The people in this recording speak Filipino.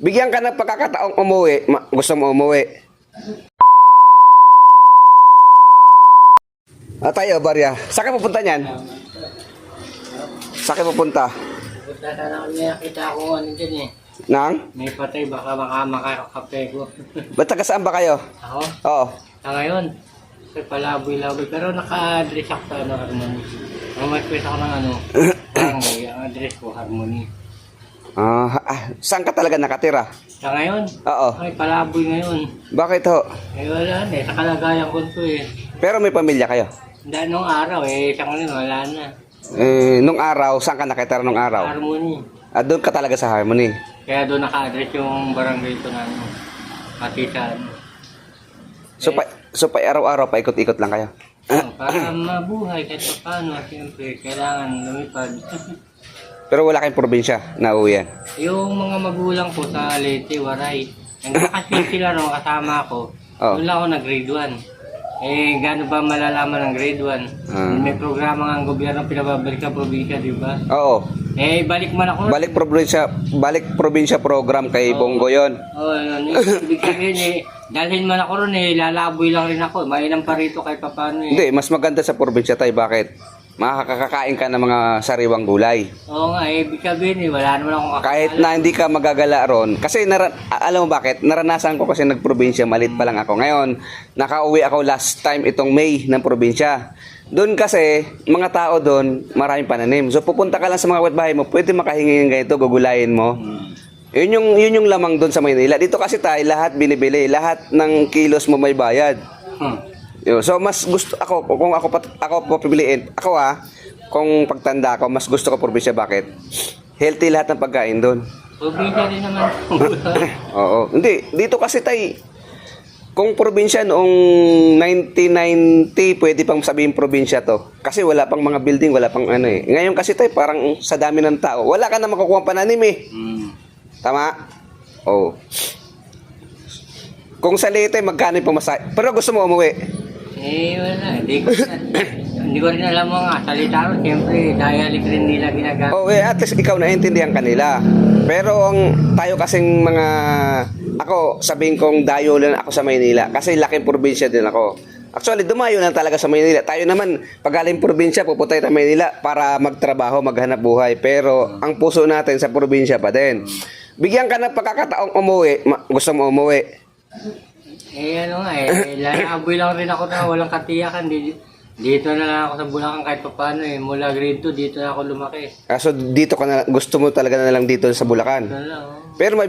Bigyan ka ng pagkakataong umuwi. Gusto mo umuwi? Tayo, Barya. Saan ka pupunta niyan? Saan ka pupunta? Punta sana kami nakita ako ano dyan eh. Nang? May patay baka makakape ko. Ba't taga saan ba kayo? Ako? Oo. Ngayon, kasi palaboy-laboy. Pero naka-address ako sa ano, Harmony. Mas ako ng ano, barangay. Ang address ko, Harmony. Saan ka talaga nakatira? Sa ngayon? Oo. Ay, palaboy ngayon. Bakit ho? Eh wala na eh, sa kalagayan ko to eh. Pero may pamilya kayo? Dahil nung araw eh, sa ngayon wala na. Nung araw, saan ka nakatira nung araw? Harmony. Doon ka talaga sa Harmony. Kaya doon naka-address yung barangay ko na ano, Matisan. So pa araw-araw paikot-ikot lang kayo? Para mabuhay kahit pa paano, siyempre, kailangan lumipad. Pero wala kayong probinsya na uwian? Yung mga magulang ko sa Leyte, Waray, nagkakasin sila nung kasama ko, doon lang ako nag-grade 1. Eh, gaano ba malalaman ng grade 1? May programa nga ang gobyerno pinababalik sa probinsya, di ba? Oo. Eh, balik man ako. Balik probinsya program kay Bongo yon. Oo, yun. Ibig sabihin eh, dalhin man ako ron eh, lalaboy lang rin ako. Mainam pa rito kahit paano eh. Hindi, mas maganda sa probinsya tayo. Bakit? Makakakain ka ng mga sariwang gulay. Oo nga, eh, ibig sabihin eh, wala naman akong Kahit na hindi ka magagala ron. Kasi alam mo bakit? Naranasan ko kasi nagprobinsya, malit pa lang ako. Ngayon, nakauwi ako last time itong May ng probinsya. Doon kasi, mga tao doon, maraming pananim. So pupunta ka lang sa mga kapitbahay mo, pwede makahingi ng ganito, gugulayin mo. Yun yung lamang doon sa Maynila. Dito kasi tayo, lahat binibili. Lahat ng kilos mo may bayad. So mas gusto ako kung ako papipiliin kung pagtanda ko mas gusto ko probinsya. Bakit? Healthy lahat ng pagkain doon. probinsya rin naman. Oo, hindi dito kasi tay kung probinsya noong 1990 pwede pang sabihin probinsya to kasi wala pang mga building, wala pang ano eh. Ngayon kasi tay parang sa dami ng tao wala ka na makukuha pananim eh. Tama? Oo. Kung sa Leyte magkano yung pamasahe pero gusto mo umuwi? Eh, wala. Hindi ko rin alam mga salita ron. Siyempre, dialect rin nila ginagamit. Oh, at least ikaw naintindihan kanila. Pero tayo kasing mga... Ako, sabihin kong dayo lang ako sa Maynila. Kasi laking probinsya din ako. Actually, dumayo na talaga sa Maynila. Tayo naman, pag galing probinsya, pupunta tayo sa Maynila para magtrabaho, maghanap buhay. Pero ang puso natin sa probinsya pa din. Bigyan ka ng pagkakataong umuwi. Gusto mo umuwi? Eh, ano nga eh. Lalaboy lang rin ako na walang katiyakan. Dito na lang ako sa Bulacan kahit pa paano eh. Mula grade 2, dito na ako lumaki. So dito ka na, gusto mo talaga na lang dito sa Bulacan. Ito na lang, oh. Pero may